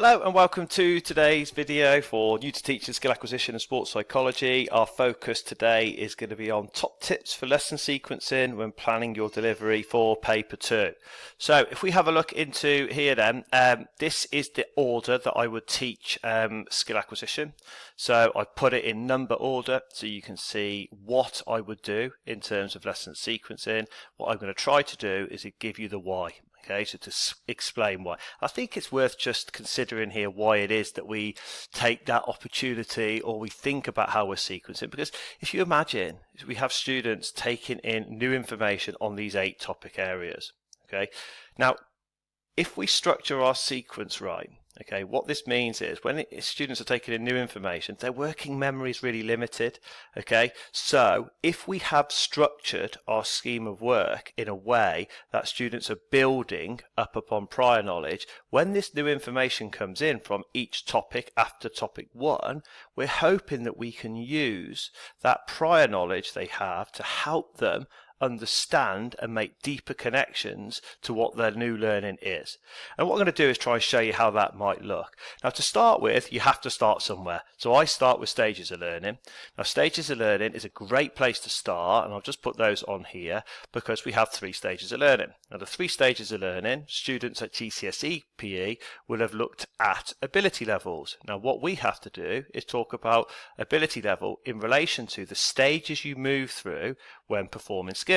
Hello and welcome to today's video for New to Teaching Skill Acquisition and Sports Psychology. Our focus today is going to be on top tips for lesson sequencing when planning your delivery for paper 2. So if we have a look into here then, this is the order that I would teach skill acquisition. So I put it in number order so you can see what I would do in terms of lesson sequencing. What I'm going to try to do is give you the why. Okay, so to explain why. I think it's worth just considering here why it is that we take that opportunity or we think about how we're sequencing. Because if you imagine, we have students taking in new information on these 8 topic areas. Okay, now if we structure our sequence right, okay, what this means is when students are taking in new information, their working memory is really limited. Okay, so if we have structured our scheme of work in a way that students are building up upon prior knowledge, when this new information comes in from each topic after topic 1, we're hoping that we can use that prior knowledge they have to help them understand and make deeper connections to what their new learning is. And what I'm going to do is try and show you how that might look. Now, to start with, you have to start somewhere. So I start with stages of learning. Now, stages of learning is a great place to start, and I'll just put those on here because we have 3 stages of learning. Now, the 3 stages of learning, students at GCSE PE will have looked at ability levels. Now, what we have to do is talk about ability level in relation to the stages you move through when performing skills.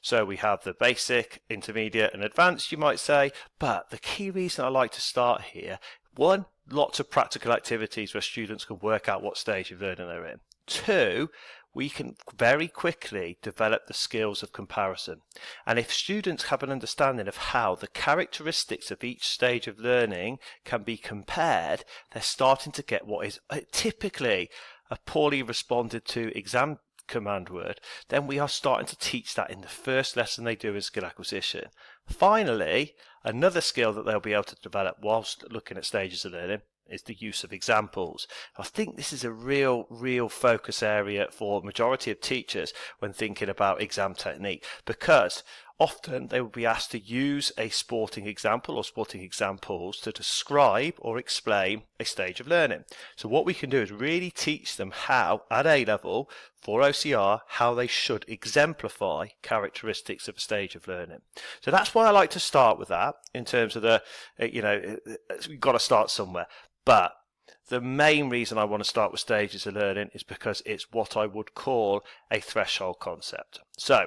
So we have the basic, intermediate and advanced, you might say, but the key reason I like to start here, 1, lots of practical activities where students can work out what stage of learning they're in. 2, we can very quickly develop the skills of comparison. And if students have an understanding of how the characteristics of each stage of learning can be compared, they're starting to get what is typically a poorly responded to exam command word, then we are starting to teach that in the first lesson they do in skill acquisition. Finally, another skill that they'll be able to develop whilst looking at stages of learning is the use of examples. I think this is a real focus area for majority of teachers when thinking about exam technique, because often they will be asked to use a sporting example or sporting examples to describe or explain a stage of learning. So what we can do is really teach them how, at A level, for OCR, how they should exemplify characteristics of a stage of learning. So that's why I like to start with that in terms of the, we've got to start somewhere. But the main reason I want to start with stages of learning is because it's what I would call a threshold concept. So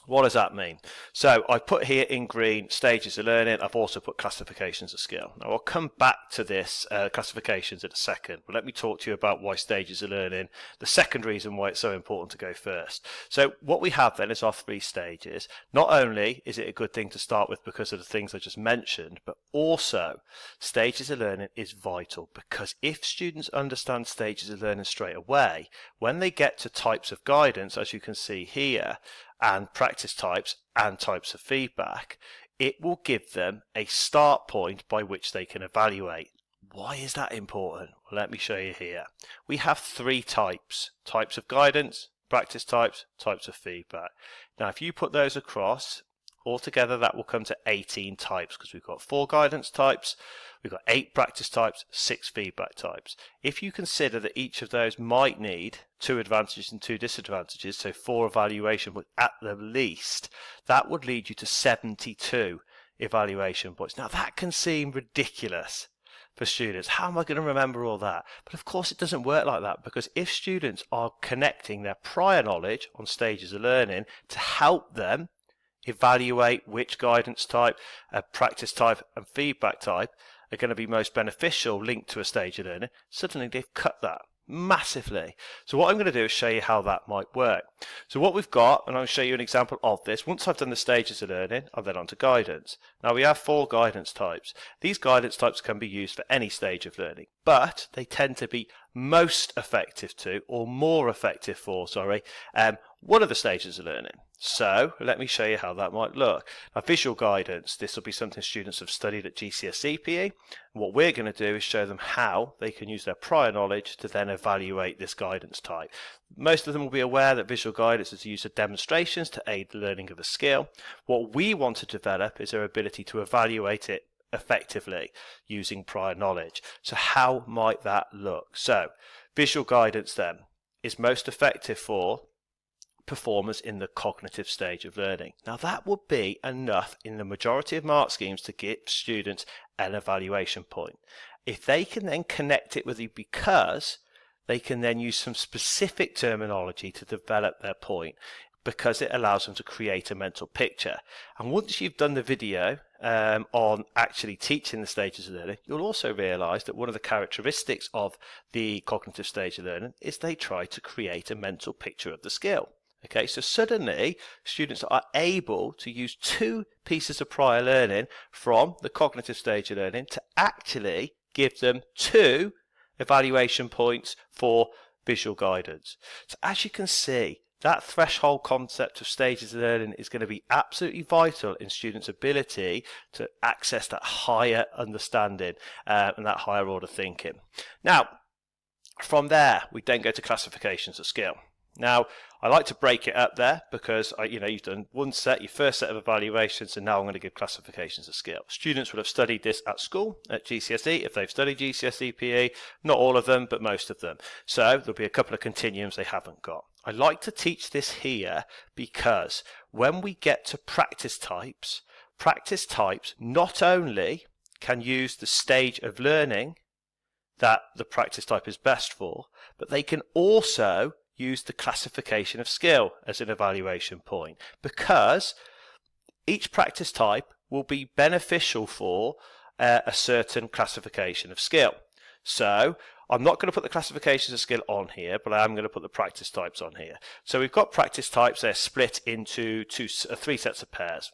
what does that mean? So I put here in green stages of learning. I've also put classifications of skill. Now I'll come back to this classifications in a second, but let me talk to you about why stages of learning, the second reason why it's so important to go first. So what we have then is our 3 stages. Not only is it a good thing to start with because of the things I just mentioned, but also stages of learning is vital, because if students understand stages of learning straight away, when they get to types of guidance, as you can see here, and practice types and types of feedback, it will give them a start point by which they can evaluate. Why is that important? Well, let me show you here. We have 3 types of guidance, practice types, types of feedback. Now if you put those across, altogether that will come to 18 types, because we've got 4 guidance types, we've got 8 practice types, 6 feedback types. If you consider that each of those might need 2 advantages and 2 disadvantages, so 4 evaluation points at the least, that would lead you to 72 evaluation points. Now that can seem ridiculous for students. How am I going to remember all that? But of course it doesn't work like that, because if students are connecting their prior knowledge on stages of learning to help them evaluate which guidance type, practice type and feedback type are going to be most beneficial linked to a stage of learning, suddenly they've cut that massively. So what I'm going to do is show you how that might work. So what we've got, and I'll show you an example of this, once I've done the stages of learning, I'm then on to guidance. Now we have 4 guidance types. These guidance types can be used for any stage of learning, but they tend to be most effective to, or more effective for, one of the stages of learning. So let me show you how that might look. Now, visual guidance, this will be something students have studied at GCSE PE. And what we're going to do is show them how they can use their prior knowledge to then evaluate this guidance type. Most of them will be aware that visual guidance is the use of demonstrations to aid the learning of a skill. What we want to develop is their ability to evaluate it effectively using prior knowledge. So how might that look? So visual guidance then is most effective for performers in the cognitive stage of learning. Now that would be enough in the majority of mark schemes to give students an evaluation point. If they can then connect it with the because, they can then use some specific terminology to develop their point, because it allows them to create a mental picture. And once you've done the video on actually teaching the stages of learning, you'll also realise that one of the characteristics of the cognitive stage of learning is they try to create a mental picture of the skill. Okay, so suddenly students are able to use two pieces of prior learning from the cognitive stage of learning to actually give them two evaluation points for visual guidance. So as you can see, that threshold concept of stages of learning is going to be absolutely vital in students' ability to access that higher understanding and that higher order thinking. Now, from there, we then go to classifications of skill. Now, I like to break it up there because you've done your first set of evaluations, and now I'm going to give classifications of skill. Students will have studied this at school, at GCSE, if they've studied GCSE PE, not all of them, but most of them. So there'll be a couple of continuums they haven't got. I like to teach this here because when we get to practice types not only can use the stage of learning that the practice type is best for, but they can also use the classification of skill as an evaluation point, because each practice type will be beneficial for a certain classification of skill. So I'm not going to put the classifications of skill on here, but I am going to put the practice types on here. So we've got practice types, they're split into three sets of pairs.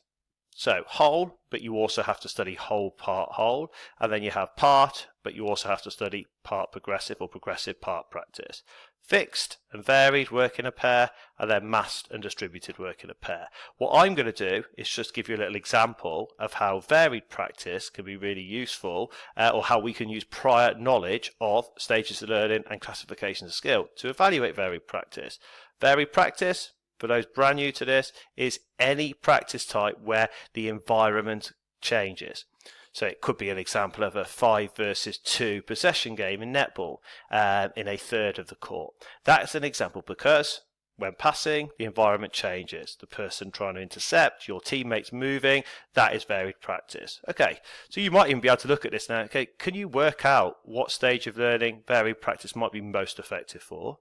So whole, but you also have to study whole, part, whole, and then you have part, but you also have to study part progressive or progressive part practice. Fixed and varied work in a pair, and then massed and distributed work in a pair. What I'm going to do is just give you a little example of how varied practice can be really useful, or how we can use prior knowledge of stages of learning and classifications of skill to evaluate varied practice. Varied practice, for those brand new to this, is any practice type where the environment changes. So it could be an example of a 5 versus 2 possession game in netball in a third of the court. That's an example because when passing, the environment changes. The person trying to intercept, your teammates moving, that is varied practice. Okay, so you might even be able to look at this now. Okay, can you work out what stage of learning varied practice might be most effective for?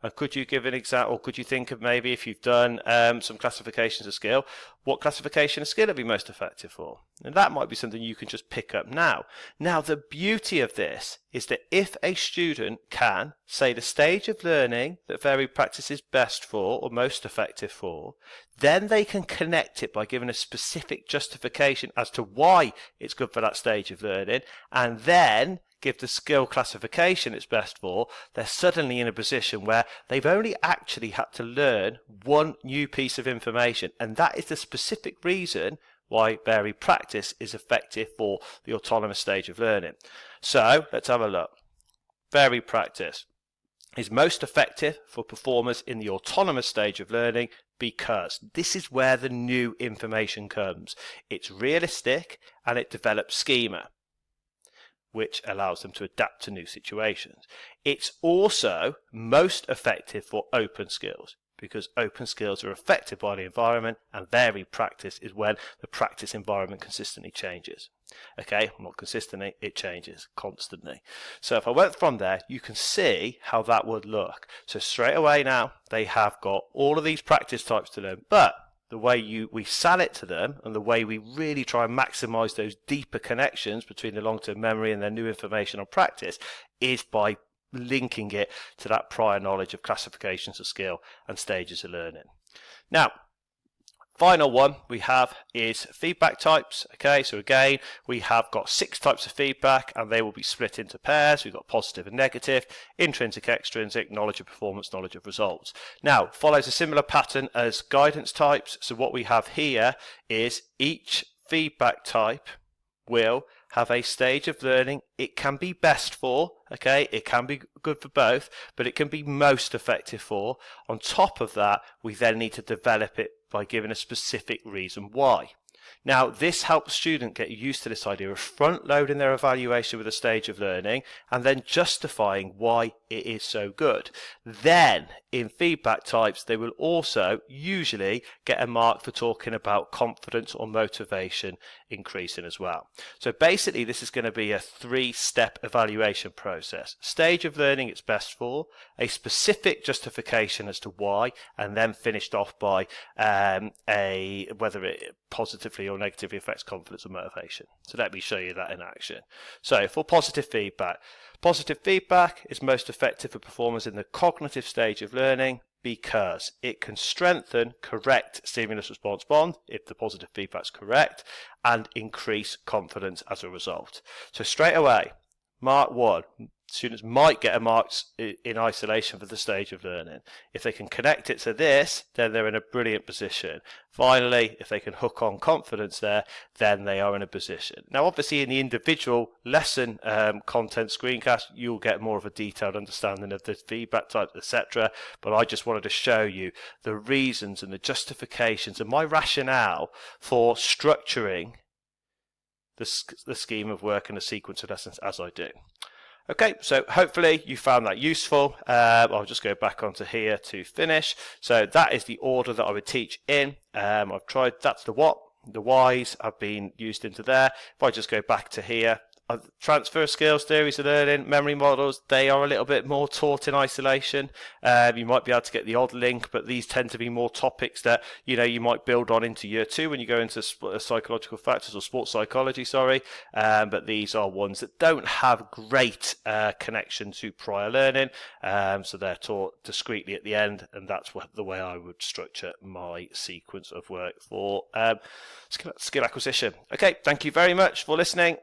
And could you give an example, or could you think of maybe if you've done some classifications of skill, what classification of skill would be most effective for? And that might be something you can just pick up now. Now, the beauty of this is that if a student can say the stage of learning that varied practice is best for or most effective for, then they can connect it by giving a specific justification as to why it's good for that stage of learning, and then give the skill classification it's best for. They're suddenly in a position where they've only actually had to learn one new piece of information, and that is the specific reason why varied practice is effective for the autonomous stage of learning. So let's have a look. Varied practice is most effective for performers in the autonomous stage of learning because this is where the new information comes. It's realistic and it develops schema, which allows them to adapt to new situations. It's also most effective for open skills because open skills are affected by the environment, and varied practice is when the practice environment consistently changes. Okay, not consistently, it changes constantly. So if I went from there, you can see how that would look. So straight away now, they have got all of these practice types to learn, but the way we sell it to them and the way we really try and maximize those deeper connections between the long-term memory and their new information on practice is by linking it to that prior knowledge of classifications of skill and stages of learning. Now, final one we have is feedback types. Okay, so again, we have got 6 types of feedback and they will be split into pairs. We've got positive and negative, intrinsic, extrinsic, knowledge of performance, knowledge of results. Now, follows a similar pattern as guidance types. So what we have here is each feedback type will have a stage of learning it can be best for, okay, it can be good for both, but it can be most effective for. On top of that, we then need to develop it by giving a specific reason why. Now, this helps students get used to this idea of front-loading their evaluation with a stage of learning and then justifying why it is so good. Then, in feedback types, they will also usually get a mark for talking about confidence or motivation increasing as well. So basically, this is going to be a 3-step evaluation process. Stage of learning it's best for, a specific justification as to why, and then finished off by whether it positively or negatively affects confidence or motivation. So let me show you that in action. So for positive feedback is most effective for performers in the cognitive stage of learning because it can strengthen correct stimulus response bond if the positive feedback is correct and increase confidence as a result. So straight away, mark 1. Students might get a mark in isolation for the stage of learning. If they can connect it to this, then they're in a brilliant position. Finally, if they can hook on confidence there, then they are in a position. Now, obviously, in the individual lesson content screencast, you'll get more of a detailed understanding of the feedback types, etc. But I just wanted to show you the reasons and the justifications and my rationale for structuring the scheme of work and the sequence of lessons as I do. Okay, so hopefully you found that useful. I'll just go back onto here to finish. So that is the order that I would teach in. I've tried, that's the what, the whys have been used into there. If I just go back to here, transfer skills, theories of learning, memory models, they are a little bit more taught in isolation. You might be able to get the odd link, but these tend to be more topics that you might build on into year 2 when you go into psychological factors or sports psychology, but these are ones that don't have great connection to prior learning, so they're taught discreetly at the end, and that's the way I would structure my sequence of work for skill acquisition. Okay, thank you very much for listening.